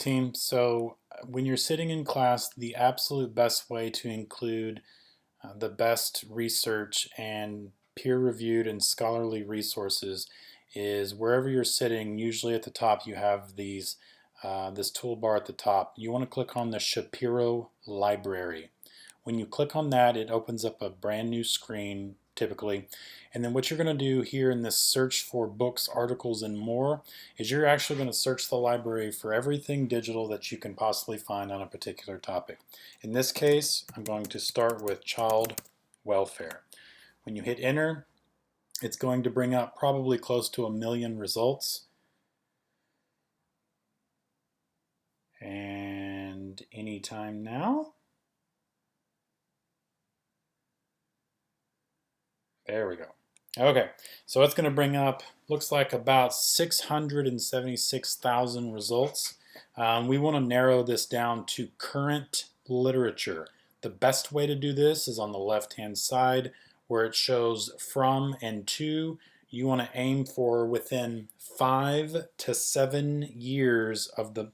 Team, so when you're sitting in class, the absolute best way to include the best research and peer-reviewed and scholarly resources is wherever you're sitting. Usually at the top you have this toolbar at the top. You want to click on the Shapiro Library. When you click on that, it opens up a brand new screen typically. And then what you're going to do here in this search for books, articles, and more is you're actually going to search the library for everything digital that you can possibly find on a particular topic. In this case, I'm going to start with child welfare. When you hit enter, it's going to bring up probably close to 1,000,000 results. And anytime now. There we go. Okay, so it's going to bring up, looks like about 676,000 results. We want to narrow this down to current literature. The best way to do this is on the left-hand side where it shows from and to. You want to aim for within 5 to 7 years of the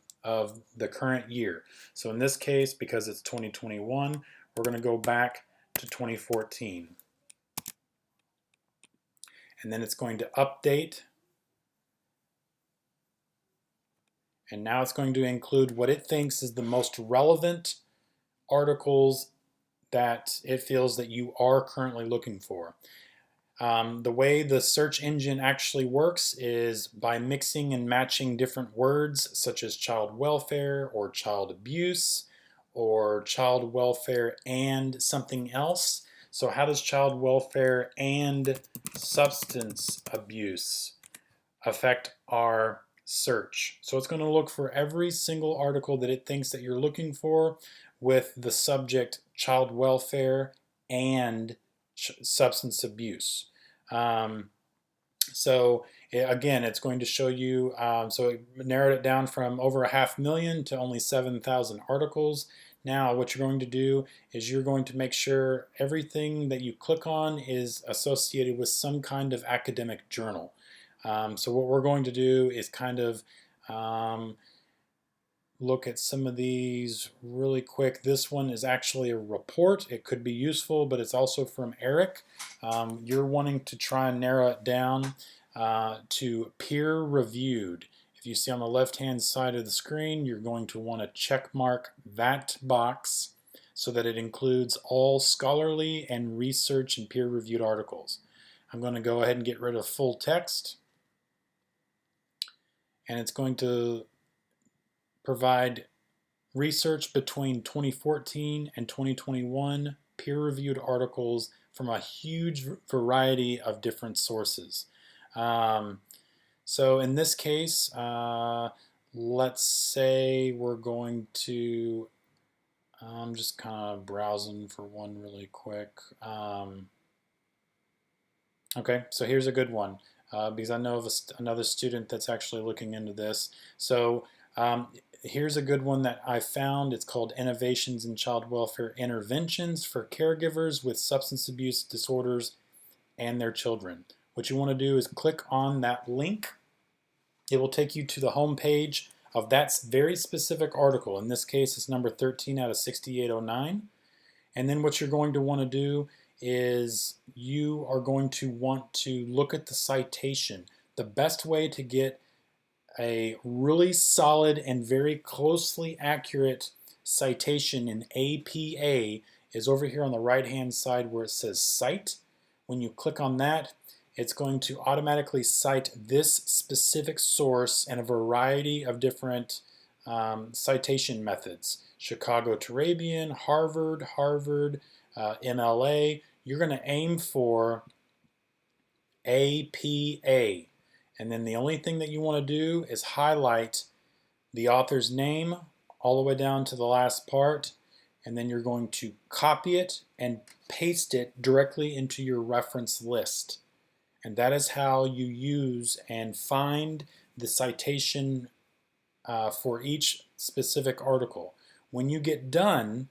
current year. So in this case, because it's 2021, we're going to go back to 2014. And then it's going to update. And now it's going to include what it thinks is the most relevant articles that it feels that you are currently looking for. The way the search engine actually works is by mixing and matching different words such as child welfare or child abuse or child welfare and something else. So how does child welfare and substance abuse affect our search? So it's going to look for every single article that it thinks that you're looking for with the subject child welfare and substance abuse. Again, it's going to show you, so it narrowed it down from over 500,000 to only 7,000 articles. Now what you're going to do is you're going to make sure everything that you click on is associated with some kind of academic journal. So what we're going to do is kind of look at some of these really quick. This one is actually a report. It could be useful, but it's also from Eric. You're wanting to try and narrow it down to peer-reviewed. If you see on the left-hand side of the screen, you're going to want to check mark that box so that it includes all scholarly and research and peer-reviewed articles. I'm going to go ahead and get rid of full text. And it's going to provide research between 2014 and 2021 peer-reviewed articles from a huge variety of different sources. So in this case, let's say we're going to, I'm just kind of browsing for one really quick. Okay, so here's a good one because I know of another student that's actually looking into this. So here's a good one that I found. It's called Innovations in Child Welfare Interventions for Caregivers with Substance Abuse Disorders and Their Children. What you want to do is click on that link. It will take you to the home page of that very specific article. In this case, it's number 13 out of 6809. And then what you're going to want to do is you are going to want to look at the citation. The best way to get a really solid and very closely accurate citation in APA is over here on the right hand side where it says cite. When you click on that, it's going to automatically cite this specific source and a variety of different citation methods. Chicago Turabian, Harvard, MLA. You're going to aim for APA. And then the only thing that you want to do is highlight the author's name all the way down to the last part. And then you're going to copy it and paste it directly into your reference list. And that is how you use and find the citation for each specific article. When you get done,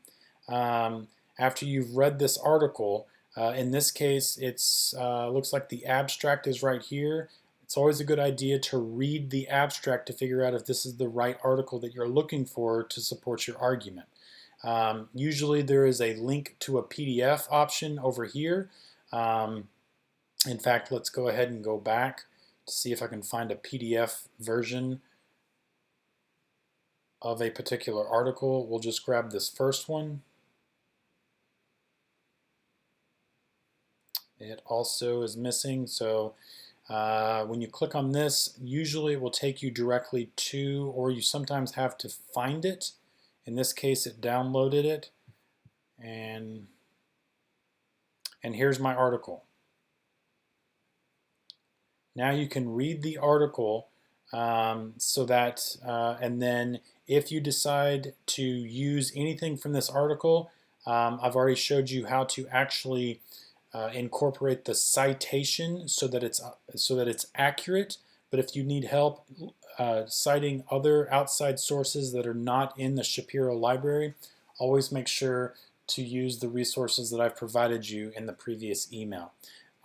after you've read this article, in this case, it's looks like the abstract is right here. It's always a good idea to read the abstract to figure out if this is the right article that you're looking for to support your argument. Usually there is a link to a PDF option over here. In fact, let's go ahead and go back to see if I can find a PDF version of a particular article. We'll just grab this first one. It also is missing, so when you click on this, usually it will take you directly to, or you sometimes have to find it. In this case, it downloaded it, and here's my article. Now you can read the article so that, and then if you decide to use anything from this article, I've already showed you how to actually incorporate the citation so that it's accurate. But if you need help citing other outside sources that are not in the Shapiro library, always make sure to use the resources that I've provided you in the previous email.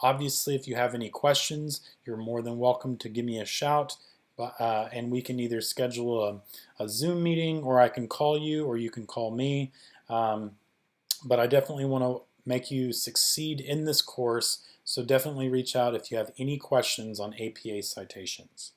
Obviously, if you have any questions, you're more than welcome to give me a shout, and we can either schedule a Zoom meeting, or I can call you, or you can call me. But I definitely want to make you succeed in this course, so definitely reach out if you have any questions on APA citations.